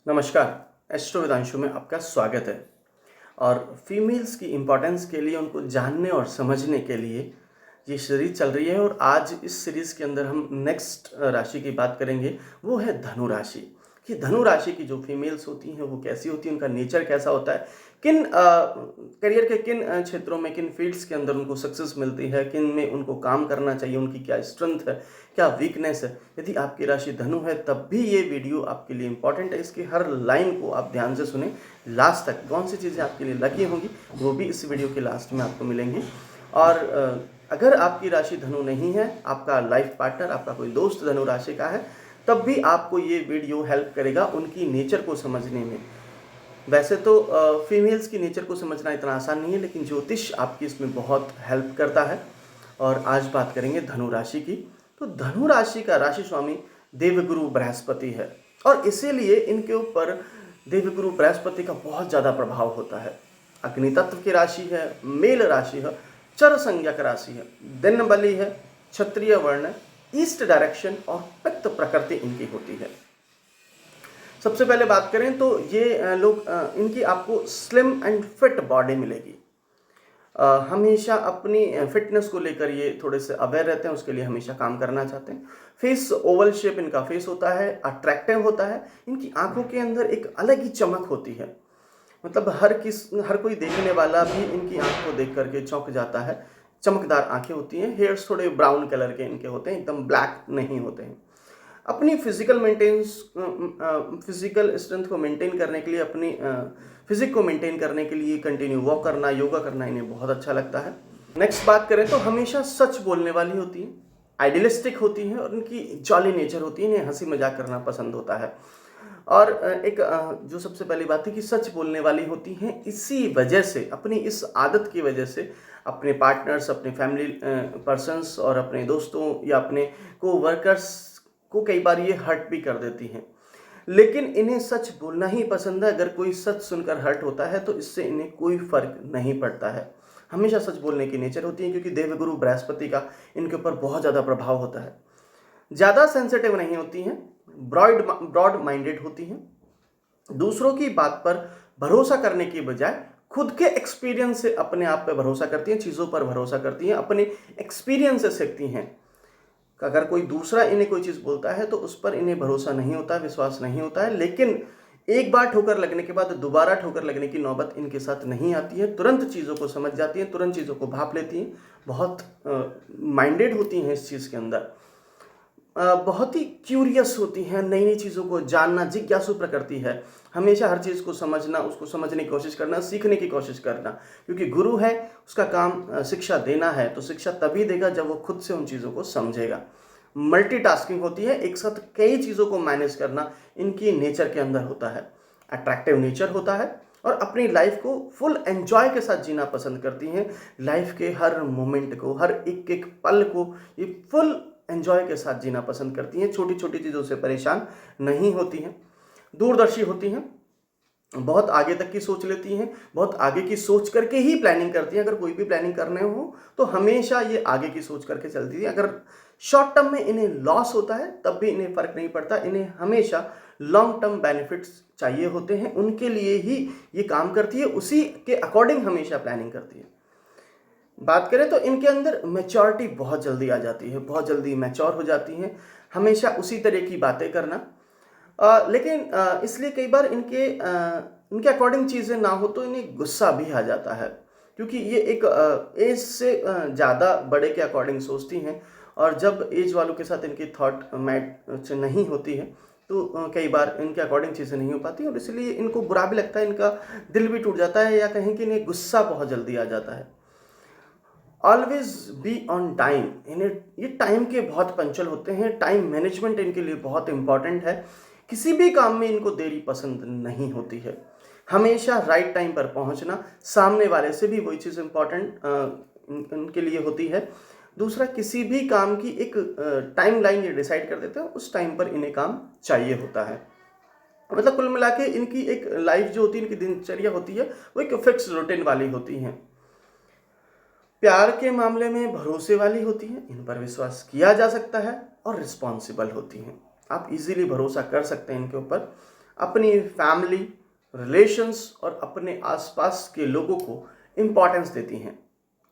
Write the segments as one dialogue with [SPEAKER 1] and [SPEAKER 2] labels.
[SPEAKER 1] नमस्कार। एस्ट्रो वेदांशु में आपका स्वागत है। और फीमेल्स की इम्पोर्टेंस के लिए, उनको जानने और समझने के लिए ये सीरीज़ चल रही है। और आज इस सीरीज़ के अंदर हम नेक्स्ट राशि की बात करेंगे, वो है धनु राशि। कि धनु राशि की जो फीमेल्स होती हैं वो कैसी होती हैं, उनका नेचर कैसा होता है, किन करियर के किन क्षेत्रों में, किन फील्ड्स के अंदर उनको सक्सेस मिलती है, किन में उनको काम करना चाहिए, उनकी क्या स्ट्रेंथ है, क्या वीकनेस है। यदि आपकी राशि धनु है तब भी ये वीडियो आपके लिए इंपॉर्टेंट है। इसकी हर लाइन को आप ध्यान से सुने लास्ट तक। कौन सी चीज़ें आपके लिए लकी होंगी वो भी इस वीडियो के लास्ट में आपको मिलेंगी। और अगर आपकी राशि धनु नहीं है, आपका लाइफ पार्टनर, आपका कोई दोस्त धनु राशि का है, तब भी आपको ये वीडियो हेल्प करेगा उनकी नेचर को समझने में। वैसे तो फीमेल्स की नेचर को समझना इतना आसान नहीं है, लेकिन ज्योतिष आपकी इसमें बहुत हेल्प करता है। और आज बात करेंगे धनु राशि की। तो धनु राशि का राशि स्वामी देवगुरु बृहस्पति है, और इसीलिए इनके ऊपर देवगुरु बृहस्पति का बहुत ज़्यादा प्रभाव होता है। अग्नि तत्व की राशि है, मेल राशि है, चर संज्ञक राशि है, दिन बली है, क्षत्रिय वर्ण, ईस्ट डायरेक्शन और पित्त प्रकृति इनकी होती है। सबसे पहले बात करें तो ये लोग इनकी आपको स्लिम एंड फिट बॉडी मिलेगी। हमेशा अपनी फिटनेस को लेकर ये थोड़े से अवेयर रहते हैं, उसके लिए हमेशा काम करना चाहते हैं। फेस ओवल शेप इनका फेस होता है, अट्रैक्टिव होता है। इनकी आंखों के अंदर एक अलग ही चमक होती है, मतलब हर कोई देखने वाला भी इनकी आंख को देख करके चौंक जाता है। चमकदार आंखें होती हैं। हेयर्स थोड़े ब्राउन कलर के इनके होते हैं, एकदम ब्लैक नहीं होते हैं। अपनी फिजिकल स्ट्रेंथ को मेंटेन करने के लिए, अपनी फिजिक को मेंटेन करने के लिए कंटिन्यू वॉक करना, योगा करना इन्हें बहुत अच्छा लगता है। नेक्स्ट बात करें तो हमेशा सच बोलने वाली होती है, आइडियलिस्टिक होती हैं, और इनकी जॉली नेचर होती है, इन्हें हंसी मजाक करना पसंद होता है। और एक जो सबसे पहली बात है कि सच बोलने वाली होती हैं। इसी वजह से, अपनी इस आदत की वजह से, अपने पार्टनर्स, अपने फैमिली पर्सन्स और अपने दोस्तों या अपने को वर्कर्स को कई बार ये हर्ट भी कर देती हैं। लेकिन इन्हें सच बोलना ही पसंद है। अगर कोई सच सुनकर हर्ट होता है तो इससे इन्हें कोई फर्क नहीं पड़ता है। हमेशा सच बोलने की नेचर होती है, क्योंकि देवगुरु बृहस्पति का इनके ऊपर बहुत ज़्यादा प्रभाव होता है। ज़्यादा सेंसिटिव नहीं होती हैं, ब्रॉड माइंडेड होती हैं। दूसरों की बात पर भरोसा करने की बजाय खुद के एक्सपीरियंस से अपने आप पे भरोसा करती हैं, चीज़ों पर भरोसा करती हैं, अपने एक्सपीरियंस से सीखती हैं। अगर कोई दूसरा इन्हें कोई चीज़ बोलता है तो उस पर इन्हें भरोसा नहीं होता, विश्वास नहीं होता है। लेकिन एक बार ठोकर लगने के बाद दोबारा ठोकर लगने की नौबत इनके साथ नहीं आती है। तुरंत चीज़ों को समझ जाती हैं, तुरंत चीज़ों को भाप लेती हैं। बहुत माइंडेड होती हैं इस चीज़ के अंदर। बहुत ही क्यूरियस होती हैं, नई नई चीज़ों को जानना, जिज्ञासु प्रकृति है। हमेशा हर चीज़ को समझना, उसको समझने की कोशिश करना, सीखने की कोशिश करना। क्योंकि गुरु है, उसका काम शिक्षा देना है, तो शिक्षा तभी देगा जब वो खुद से उन चीज़ों को समझेगा। मल्टीटास्किंग होती है, एक साथ कई चीज़ों को मैनेज करना इनकी नेचर के अंदर होता है। अट्रैक्टिव नेचर होता है, और अपनी लाइफ को फुल एंजॉय के साथ जीना पसंद करती हैं। लाइफ के हर मोमेंट को, हर एक एक पल को ये फुल एंजॉय के साथ जीना पसंद करती हैं। छोटी छोटी चीज़ों से परेशान नहीं होती हैं। दूरदर्शी होती हैं, बहुत आगे तक की सोच लेती हैं, बहुत आगे की सोच करके ही प्लानिंग करती हैं। अगर कोई भी प्लानिंग करने हो तो हमेशा ये आगे की सोच करके चलती है। अगर शॉर्ट टर्म में इन्हें लॉस होता है तब भी इन्हें फ़र्क नहीं पड़ता। इन्हें हमेशा लॉन्ग टर्म बेनिफिट्स चाहिए होते हैं, उनके लिए ही ये काम करती है, उसी के अकॉर्डिंग हमेशा प्लानिंग करती है। बात करें तो इनके अंदर मैच्योरिटी बहुत जल्दी आ जाती है, बहुत जल्दी मैच्योर हो जाती हैं। हमेशा उसी तरह की बातें करना, लेकिन इसलिए कई बार इनके अकॉर्डिंग चीज़ें ना हो तो इन्हें गुस्सा भी आ जाता है, क्योंकि ये एक एज से ज़्यादा बड़े के अकॉर्डिंग सोचती हैं। और जब एज वालों के साथ इनकी थॉट मैच नहीं होती है तो कई बार इनके अकॉर्डिंग चीज़ें नहीं हो पाती, और इसलिए इनको बुरा भी लगता है, इनका दिल भी टूट जाता है, या कहीं कि इन्हें गुस्सा बहुत जल्दी आ जाता है। ऑलवेज बी ऑन टाइम, इन्हें ये टाइम के बहुत पंचुअल होते हैं। टाइम मैनेजमेंट इनके लिए बहुत इंपॉर्टेंट है। किसी भी काम में इनको देरी पसंद नहीं होती है। हमेशा राइट टाइम पर पहुंचना, सामने वाले से भी वही चीज़ इंपॉर्टेंट इनके लिए होती है। दूसरा, किसी भी काम की एक टाइम लाइन ये डिसाइड कर देते हैं, उस टाइम पर इन्हें काम चाहिए होता है। मतलब कुल मिला के इनकी एक लाइफ जो होती है, इनकी दिनचर्या होती है, वो एक फिक्स रूटीन वाली होती है। प्यार के मामले में भरोसे वाली होती हैं, इन पर विश्वास किया जा सकता है, और रिस्पॉन्सिबल होती हैं। आप इजीली भरोसा कर सकते हैं इनके ऊपर। अपनी फैमिली, रिलेशंस और अपने आसपास के लोगों को इम्पोर्टेंस देती हैं,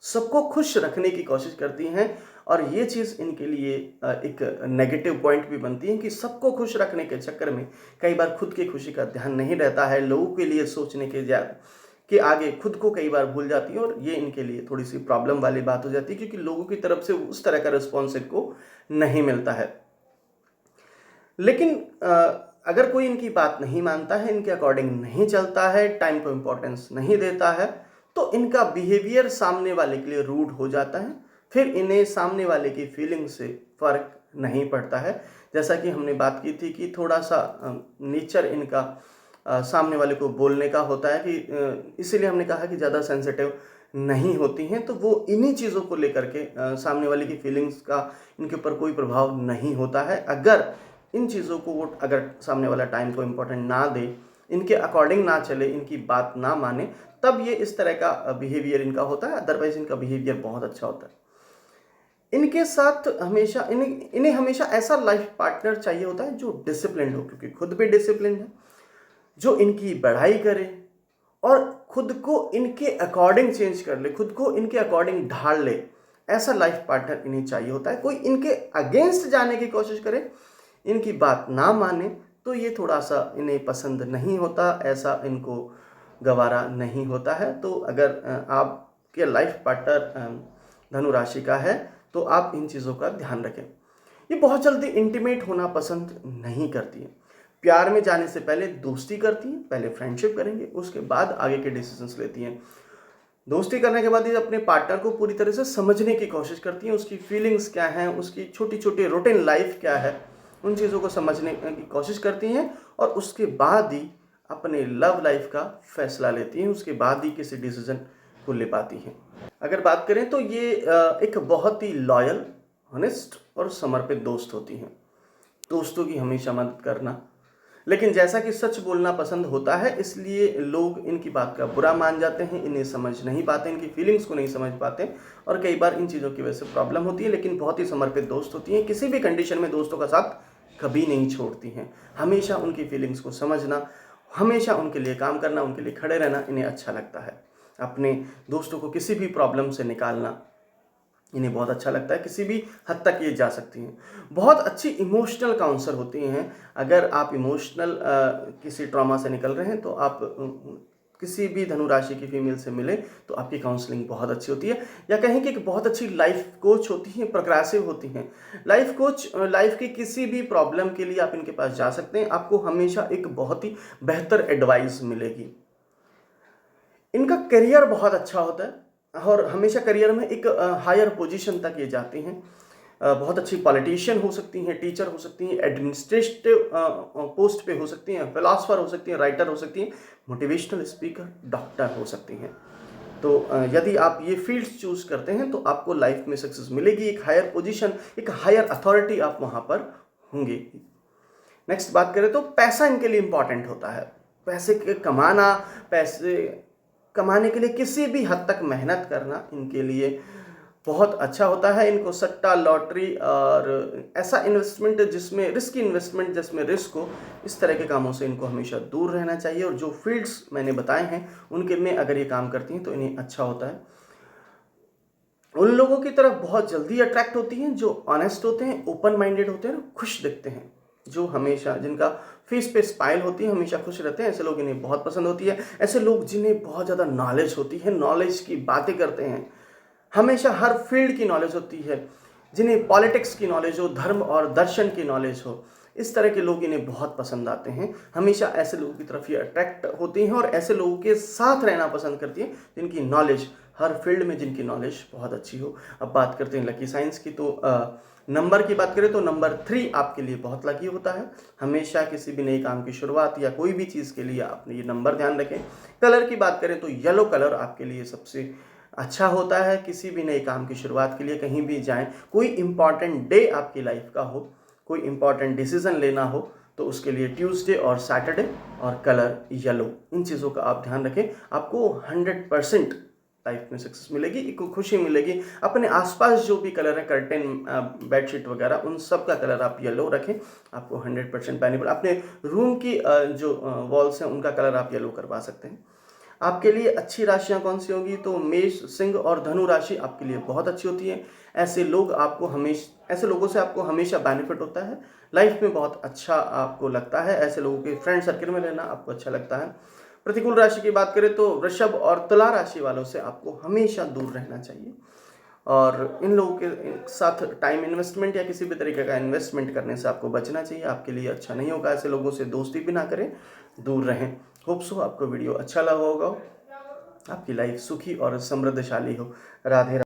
[SPEAKER 1] सबको खुश रखने की कोशिश करती हैं। और ये चीज़ इनके लिए एक नेगेटिव पॉइंट भी बनती है कि सबको खुश रखने के चक्कर में कई बार खुद की खुशी का ध्यान नहीं रहता है, लोगों के लिए सोचने के आगे खुद को कई बार भूल जाती है, और ये इनके लिए थोड़ी सी प्रॉब्लम वाली बात हो जाती है, क्योंकि लोगों की तरफ से उस तरह का रिस्पॉन्स इनको नहीं मिलता है। लेकिन अगर कोई इनकी बात नहीं मानता है, इनके अकॉर्डिंग नहीं चलता है, टाइम को इम्पोर्टेंस नहीं देता है, तो इनका बिहेवियर सामने वाले के लिए रूड हो जाता है। फिर इन्हें सामने वाले की फीलिंग से फ़र्क नहीं पड़ता है। जैसा कि हमने बात की थी कि थोड़ा सा नेचर इनका सामने वाले को बोलने का होता है, कि इसीलिए हमने कहा कि ज़्यादा सेंसिटिव नहीं होती हैं, तो वो इन्हीं चीज़ों को लेकर के सामने वाले की फीलिंग्स का इनके ऊपर कोई प्रभाव नहीं होता है। अगर इन चीज़ों को वो अगर सामने वाला टाइम को इम्पोर्टेंट ना दे, इनके अकॉर्डिंग ना चले, इनकी बात ना माने, तब ये इस तरह का बिहेवियर इनका होता है। अदरवाइज इनका बिहेवियर बहुत अच्छा होता है। इनके साथ हमेशा इन्हें हमेशा ऐसा लाइफ पार्टनर चाहिए होता है जो डिसिप्लिन्ड हो, क्योंकि खुद भी डिसिप्लिन है, जो इनकी बढ़ाई करे और खुद को इनके अकॉर्डिंग चेंज कर ले, खुद को इनके अकॉर्डिंग ढाल ले। ऐसा लाइफ पार्टनर इन्हें चाहिए होता है। कोई इनके अगेंस्ट जाने की कोशिश करे, इनकी बात ना माने, तो ये थोड़ा सा इन्हें पसंद नहीं होता, ऐसा इनको गवारा नहीं होता है। तो अगर आपके लाइफ पार्टनर धनु राशि का है तो आप इन चीज़ों का ध्यान रखें। ये बहुत जल्दी इंटीमेट होना पसंद नहीं करती है। प्यार में जाने से पहले दोस्ती करती हैं, पहले फ्रेंडशिप करेंगे, उसके बाद आगे के डिसीजंस लेती हैं। दोस्ती करने के बाद ये अपने पार्टनर को पूरी तरह से समझने की कोशिश करती हैं, उसकी फीलिंग्स क्या हैं, उसकी छोटी छोटी रूटीन लाइफ क्या है, उन चीज़ों को समझने की कोशिश करती हैं, और उसके बाद ही अपने लव लाइफ का फैसला लेती हैं, उसके बाद ही किसी डिसीजन को ले पाती हैं। अगर बात करें तो ये एक बहुत ही लॉयल, ऑनेस्ट और समर्पित दोस्त होती हैं। दोस्तों की हमेशा मदद करना, लेकिन जैसा कि सच बोलना पसंद होता है, इसलिए लोग इनकी बात का बुरा मान जाते हैं, इन्हें समझ नहीं पाते, इनकी फीलिंग्स को नहीं समझ पाते, और कई बार इन चीज़ों की वजह से प्रॉब्लम होती है। लेकिन बहुत ही समर्पित दोस्त होती हैं, किसी भी कंडीशन में दोस्तों का साथ कभी नहीं छोड़ती हैं। हमेशा उनकी फीलिंग्स को समझना, हमेशा उनके लिए काम करना, उनके लिए खड़े रहना इन्हें अच्छा लगता है। अपने दोस्तों को किसी भी प्रॉब्लम से निकालना इन्हें बहुत अच्छा लगता है, किसी भी हद तक ये जा सकती हैं। बहुत अच्छी इमोशनल काउंसलर होती हैं। अगर आप इमोशनल किसी ट्रॉमा से निकल रहे हैं तो आप किसी भी धनु राशि की फीमेल से मिले तो आपकी काउंसलिंग बहुत अच्छी होती है। या कहें कि एक बहुत अच्छी लाइफ कोच होती हैं, प्रोग्रेसिव होती हैं। लाइफ कोच लाइफ की किसी भी प्रॉब्लम के लिए आप इनके पास जा सकते हैं, आपको हमेशा एक बहुत ही बेहतर एडवाइस मिलेगी। इनका करियर बहुत अच्छा होता है और हमेशा करियर में एक हायर पोजीशन तक ये जाती हैं। बहुत अच्छी पॉलिटिशियन हो सकती हैं, टीचर हो सकती हैं, एडमिनिस्ट्रेटिव पोस्ट पे हो सकती हैं, फिलासफर हो सकती हैं, राइटर हो सकती हैं, मोटिवेशनल स्पीकर, डॉक्टर हो सकती हैं। तो यदि आप ये फील्ड्स चूज़ करते हैं तो आपको लाइफ में सक्सेस मिलेगी, एक हायर पोजीशन, एक हायर अथॉरिटी आप वहाँ पर होंगे। नेक्स्ट बात करें तो पैसा इनके लिए इम्पॉर्टेंट होता है। पैसे कमाने के लिए किसी भी हद तक मेहनत करना इनके लिए बहुत अच्छा होता है। इनको सट्टा, लॉटरी और ऐसा इन्वेस्टमेंट जिसमें रिस्क हो, इस तरह के कामों से इनको हमेशा दूर रहना चाहिए। और जो फील्ड्स मैंने बताए हैं उनके में अगर ये काम करती हैं तो इन्हें अच्छा होता है। उन लोगों की तरफ बहुत जल्दी अट्रैक्ट होती हैं जो ऑनेस्ट होते हैं, ओपन माइंडेड होते हैं, खुश दिखते हैं, जो हमेशा जिनका फेस पे स्माइल होती है, हमेशा खुश रहते हैं। ऐसे लोग इन्हें बहुत पसंद होती है। ऐसे लोग जिन्हें बहुत ज़्यादा नॉलेज होती है, नॉलेज की बातें करते हैं, हमेशा हर फील्ड की नॉलेज होती है, जिन्हें पॉलिटिक्स की नॉलेज हो, धर्म और दर्शन की नॉलेज हो, इस तरह के लोग इन्हें बहुत पसंद आते हैं। हमेशा ऐसे लोगों की तरफ ये अट्रैक्ट होती हैं और ऐसे लोगों के साथ रहना पसंद करती हैं जिनकी नॉलेज, हर फील्ड में जिनकी नॉलेज बहुत अच्छी हो। अब बात करते हैं लकी साइंस की, तो नंबर की बात करें तो नंबर 3 आपके लिए बहुत लकी होता है। हमेशा किसी भी नए काम की शुरुआत या कोई भी चीज़ के लिए आपने ये नंबर ध्यान रखें। कलर की बात करें तो येलो कलर आपके लिए सबसे अच्छा होता है। किसी भी नए काम की शुरुआत के लिए कहीं भी जाएं, कोई इम्पॉर्टेंट डे आपकी लाइफ का हो, कोई इम्पॉर्टेंट डिसीजन लेना हो, तो उसके लिए ट्यूसडे और सैटरडे और कलर येलो, इन चीज़ों का आप ध्यान रखें। आपको 100% लाइफ में सक्सेस मिलेगी, एक खुशी मिलेगी। अपने आसपास जो भी कलर है, कर्टेन, बेडशीट वगैरह, उन सब का कलर आप येलो रखें, आपको 100% बेनिफिट। अपने रूम की जो वॉल्स हैं उनका कलर आप येलो करवा सकते हैं। आपके लिए अच्छी राशियां कौन सी होगी, तो मेष, सिंह और धनु राशि आपके लिए बहुत अच्छी होती है। ऐसे लोगों से आपको हमेशा बेनिफिट होता है, लाइफ में बहुत अच्छा आपको लगता है, ऐसे लोगों के फ्रेंड सर्कल में रहना आपको अच्छा लगता है। प्रतिकूल राशि की बात करें तो वृषभ और तुला राशि वालों से आपको हमेशा दूर रहना चाहिए, और इन लोगों के साथ टाइम इन्वेस्टमेंट या किसी भी तरीके का इन्वेस्टमेंट करने से आपको बचना चाहिए, आपके लिए अच्छा नहीं होगा। ऐसे लोगों से दोस्ती भी ना करें, दूर रहें। होप सो आपको वीडियो अच्छा लगा होगा, आपकी लाइफ सुखी और समृद्धशाली हो। राधे राधे।